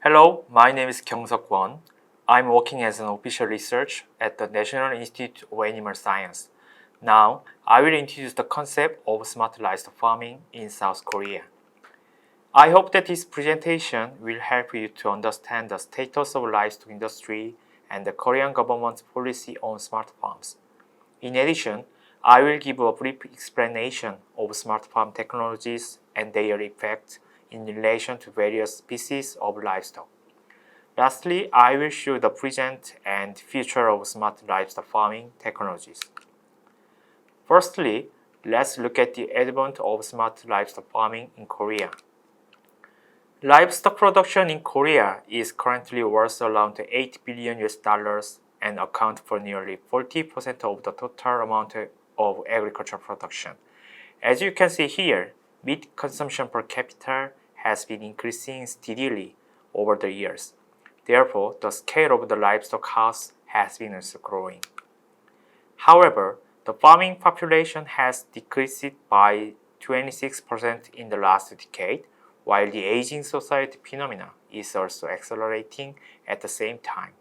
Hello, my name is Kyung-seok Won. I'm working as an official researcher at the National Institute of Animal Science. Now, I will introduce the concept of smart livestock farming in South Korea. I hope that this presentation will help you to understand the status of livestock industry and the Korean government's policy on smart farms. In addition, I will give a brief explanation of smart farm technologies and their effects in relation to various species of livestock. Lastly, I will show the present and future of smart livestock farming technologies. Firstly, let's look at the advent of smart livestock farming in Korea. Livestock production in Korea is currently worth around 8 billion US dollars and account for nearly 40% of the total amount of agricultural production. As you can see here, meat consumption per capita has been increasing steadily over the years. Therefore, the scale of the livestock house has been also growing. However, the farming population has decreased by 26% in the last decade, while the aging society phenomena is also accelerating at the same time.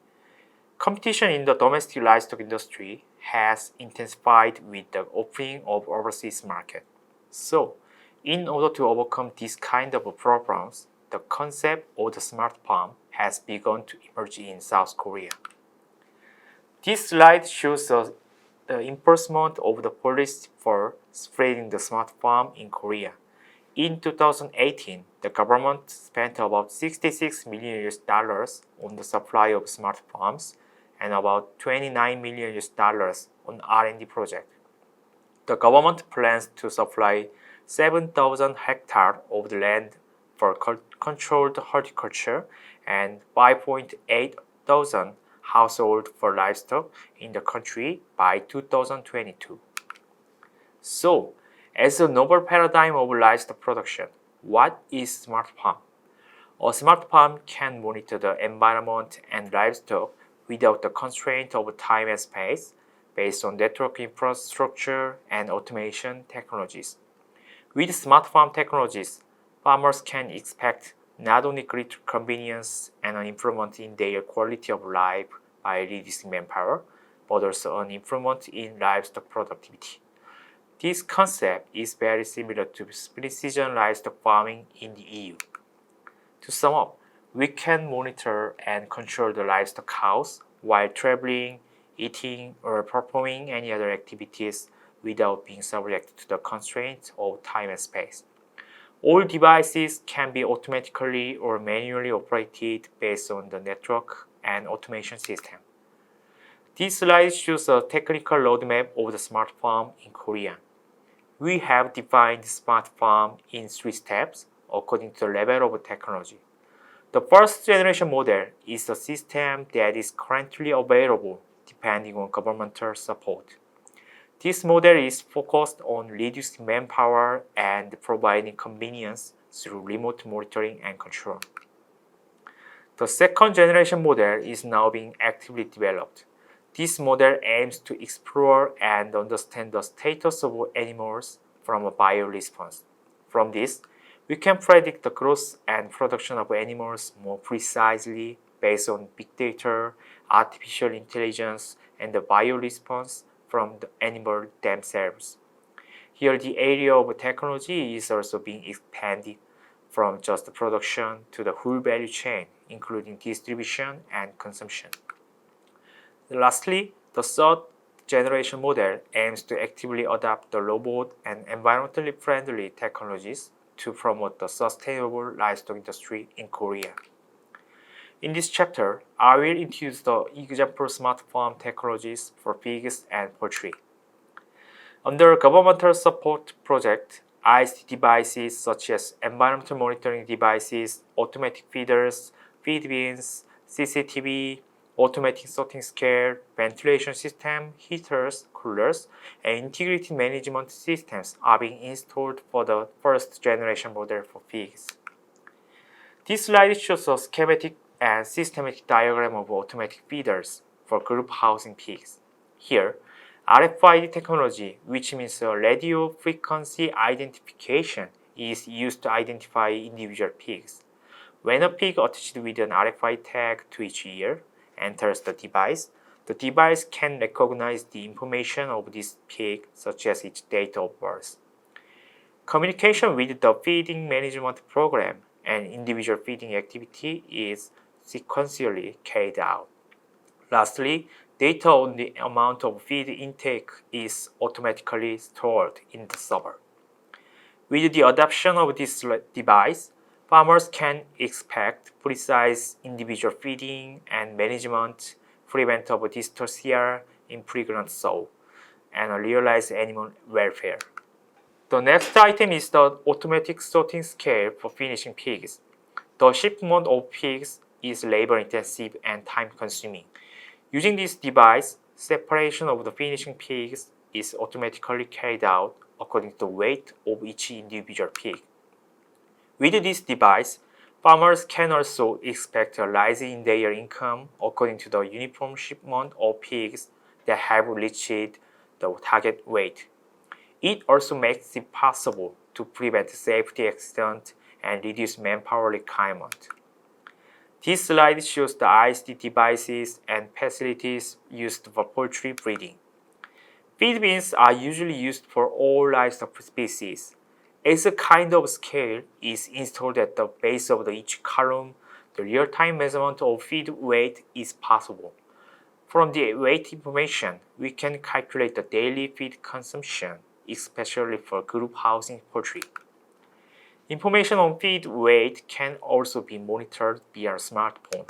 Competition in the domestic livestock industry has intensified with the opening of overseas market. So, in order to overcome this kind of problems, the concept of the smart farm has begun to emerge in South Korea. This slide shows the enforcement of the policy for spreading the smart farm in Korea. In 2018, the government spent about 66 million US dollars on the supply of smart farms and about 29 million US dollars on R&D project. The government plans to supply 7,000 hectares of the land for controlled horticulture and 5.8 thousand households for livestock in the country by 2022. So, as a novel paradigm of livestock production, what is smart farm? A smart farm can monitor the environment and livestock without the constraint of time and space based on network infrastructure and automation technologies. With smart farm technologies, farmers can expect not only greater convenience and an improvement in their quality of life by reducing manpower, but also an improvement in livestock productivity. This concept is very similar to precision livestock farming in the EU. To sum up, we can monitor and control the livestock house while traveling, eating, or performing any other activities without being subject to the constraints of time and space. All devices can be automatically or manually operated based on the network and automation system. This slide shows a technical roadmap of the smart farm in Korea. We have defined smart farm in 3 steps according to the level of technology. The first generation model is the system that is currently available depending on governmental support. This model is focused on reducing manpower and providing convenience through remote monitoring and control. The second generation model is now being actively developed. This model aims to explore and understand the status of animals from a bioresponse. From this, we can predict the growth and production of animals more precisely based on big data, artificial intelligence, and the bioresponse from the animal themselves. Here, the area of technology is also being expanded from just the production to the whole value chain, including distribution and consumption. Lastly, the third generation model aims to actively adopt the robot and environmentally friendly technologies to promote the sustainable livestock industry in Korea. In this chapter, I will introduce the example smart farm technologies for pigs and poultry. Under governmental support project, ICT devices such as environmental monitoring devices, automatic feeders, feed bins, CCTV, automatic sorting scale, ventilation system, heaters, coolers, and integrated management systems are being installed for the first generation model for pigs. This slide shows a schematic and systematic diagram of automatic feeders for group housing pigs. Here, RFID technology, which means radio frequency identification, is used to identify individual pigs. When a pig attached with an RFID tag to its ear enters the device can recognize the information of this pig, such as its date of birth. Communication with the feeding management program and individual feeding activity is sequentially carried out. Lastly, data on the amount of feed intake is automatically stored in the server. With the adoption of this device, farmers can expect precise individual feeding and management, prevent of dystocia in pregnant sow, and realize animal welfare. The next item is the automatic sorting scale for finishing pigs. The shipment of pigs is labor-intensive and time-consuming. Using this device, separation of the finishing pigs is automatically carried out according to the weight of each individual pig. With this device, farmers can also expect a rise in their income according to the uniform shipment of pigs that have reached the target weight. It also makes it possible to prevent safety accidents and reduce manpower requirement. This slide shows the ISD devices and facilities used for poultry breeding. Feed bins are usually used for all livestock species. As a kind of scale is installed at the base of each column, the real-time measurement of feed weight is possible. From the weight information, we can calculate the daily feed consumption, especially for group housing poultry. Information on feed weight can also be monitored via smartphone.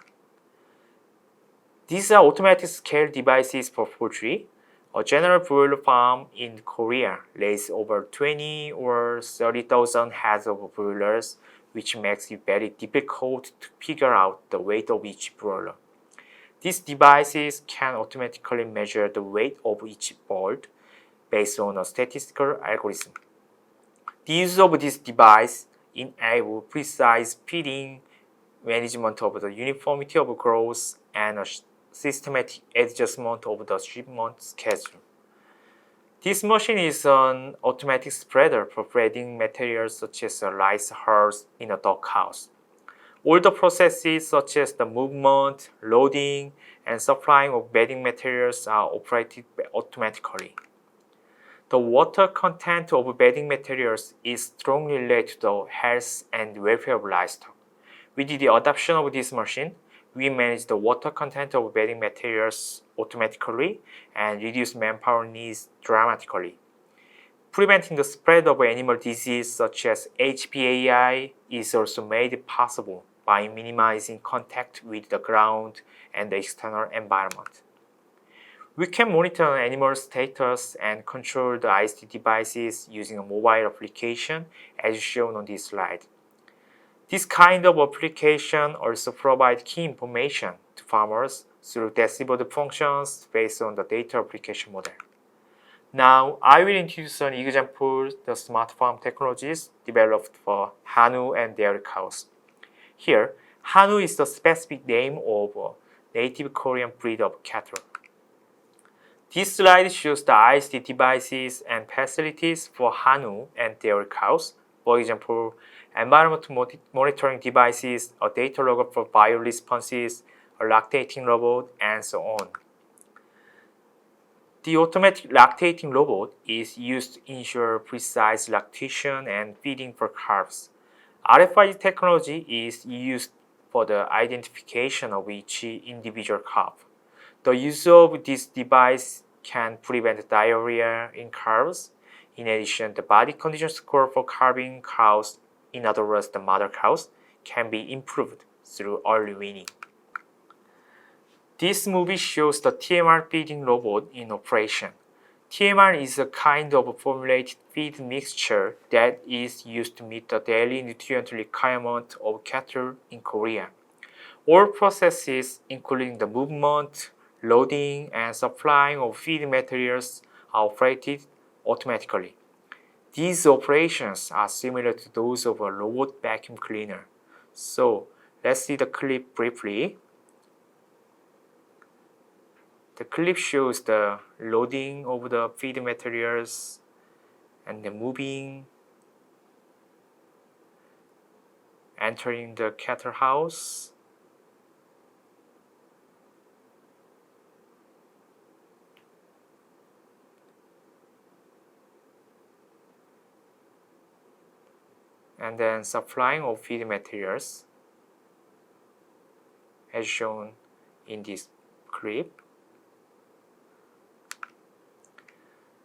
These are automatic scale devices for poultry. A general broiler farm in Korea raises over 20 or 30,000 heads of broilers, which makes it very difficult to figure out the weight of each broiler. These devices can automatically measure the weight of each bird based on a statistical algorithm. The use of this device enables precise feeding, management of the uniformity of growth, and a systematic adjustment of the shipment schedule. This machine is an automatic spreader for breeding materials such as rice hulls in a doghouse. All the processes such as the movement, loading, and supplying of bedding materials are operated automatically. The water content of bedding materials is strongly related to the health and welfare of livestock. With the adoption of this machine, we manage the water content of bedding materials automatically and reduce manpower needs dramatically. Preventing the spread of animal disease such as HPAI is also made possible by minimizing contact with the ground and the external environment. We can monitor animal status and control the IST devices using a mobile application as shown on this slide. This kind of application also provides key information to farmers through dashboard functions based on the data application model. Now, I will introduce an example the smart farm technologies developed for Hanu and dairy cows. Here, Hanu is the specific name of a native Korean breed of cattle. This slide shows the IST devices and facilities for Hanu and dairy cows. For example, environment monitoring devices, a data logger for bioresponses, a lactating robot, and so on. The automatic lactating robot is used to ensure precise lactation and feeding for calves. RFID technology is used for the identification of each individual calf. The use of this device can prevent diarrhea in calves. In addition, the body condition score for calving cows, in other words, the mother cows, can be improved through early weaning. This movie shows the TMR feeding robot in operation. TMR is a kind of formulated feed mixture that is used to meet the daily nutrient requirement of cattle in Korea. All processes, including the movement, loading, and supplying of feed materials, are operated automatically. These operations are similar to those of a robot vacuum cleaner. So, let's see the clip briefly. The clip shows the loading of the feed materials and the moving entering the cattle house. And then supplying of feed materials as shown in this clip.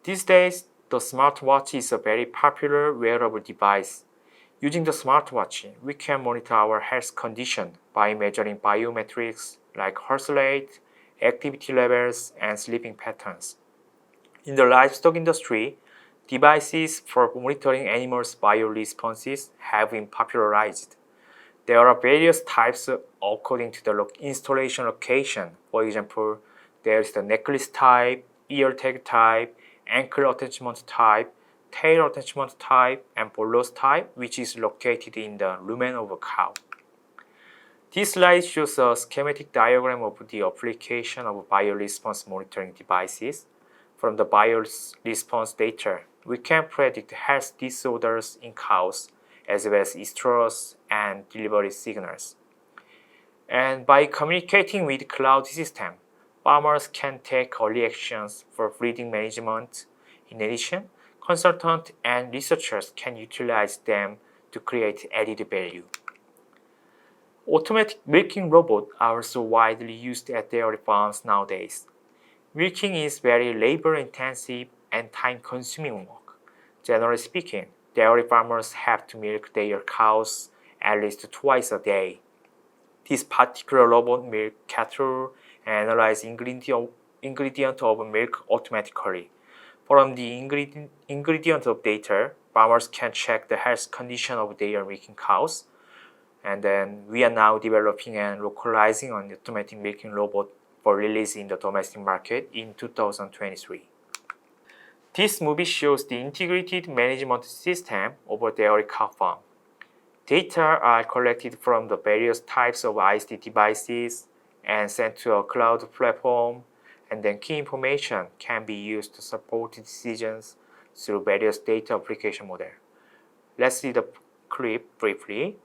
These days, the smartwatch is a very popular wearable device. Using the smartwatch, we can monitor our health condition by measuring biometrics like heart rate, activity levels, and sleeping patterns. In the livestock industry, devices for monitoring animals' bioresponses have been popularized. There are various types according to the installation location. For example, there is the necklace type, ear tag type, ankle attachment type, tail attachment type, and bolus type, which is located in the lumen of a cow. This slide shows a schematic diagram of the application of bioresponse monitoring devices. From the bioresponse data, we can predict health disorders in cows, as well as estrus and delivery signals. And by communicating with cloud system, farmers can take early actions for breeding management. In addition, consultants and researchers can utilize them to create added value. Automatic milking robots are also widely used at dairy farms nowadays. Milking is very labor-intensive and time-consuming work. Generally speaking, dairy farmers have to milk their cows at least twice a day. This particular robot milks cattle and analyzes ingredient of milk automatically. From the ingredient of data, farmers can check the health condition of their milking cows. And then we are now developing and localizing an automatic milking robot for release in the domestic market in 2023. This movie shows the integrated management system of a dairy cow farm. Data are collected from the various types of IST devices and sent to a cloud platform, and then key information can be used to support decisions through various data application models. Let's see the clip briefly.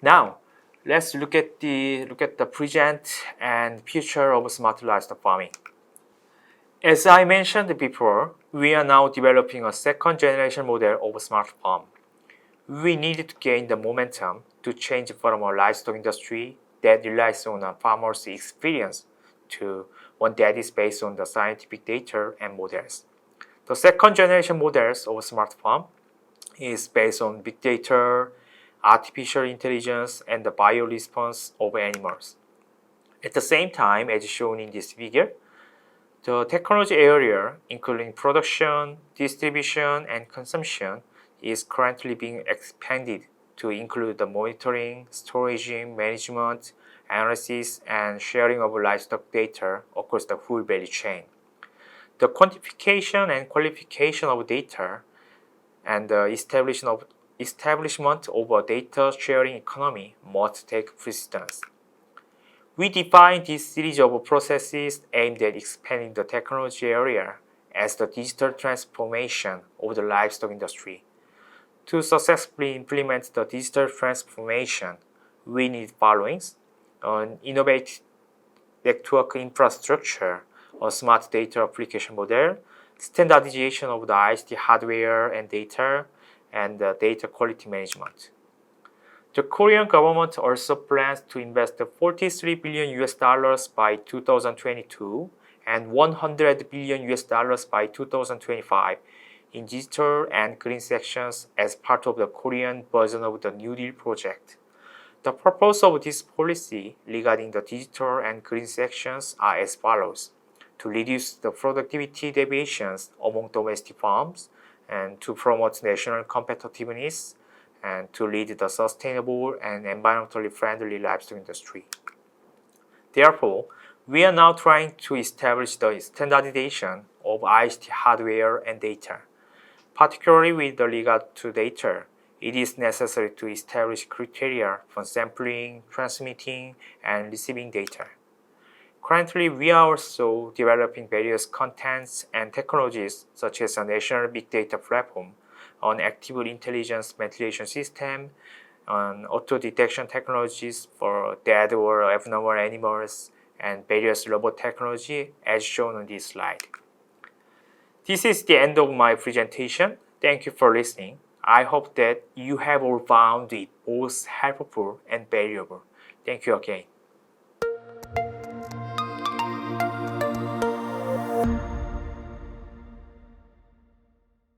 Now, let's look at the present and future of smart livestock farming. As I mentioned before, we are now developing a second generation model of smart farm. We needed to gain the momentum to change from a livestock industry that relies on a farmer's experience to one that is based on the scientific data and models. The second generation models of smart farm is based on big data, artificial intelligence, and the bioresponse of animals. At the same time, as shown in this figure, the technology area, including production, distribution, and consumption, is currently being expanded to include the monitoring, storage, management, analysis, and sharing of livestock data across the full value chain. The quantification and qualification of data and the establishment of a data sharing economy must take precedence. We define this series of processes aimed at expanding the technology area as the digital transformation of the livestock industry. To successfully implement the digital transformation, we need followings: an innovative network infrastructure, a smart data application model, standardization of the IST hardware and data, and data quality management. The Korean government also plans to invest 43 billion US dollars by 2022 and 100 billion US dollars by 2025 in digital and green sections as part of the Korean version of the New Deal project. The purpose of this policy regarding the digital and green sections are as follows: to reduce the productivity deviations among domestic farms, and to promote national competitiveness, and to lead the sustainable and environmentally friendly livestock industry. Therefore, we are now trying to establish the standardization of IST hardware and data. Particularly with regard to data, it is necessary to establish criteria for sampling, transmitting, and receiving data. Currently, we are also developing various contents and technologies such as a national big data platform, on active intelligence ventilation system, on auto detection technologies for dead or abnormal animals, and various robot technology as shown on this slide. This is the end of my presentation. Thank you for listening. I hope that you have all found it both helpful and valuable. Thank you again.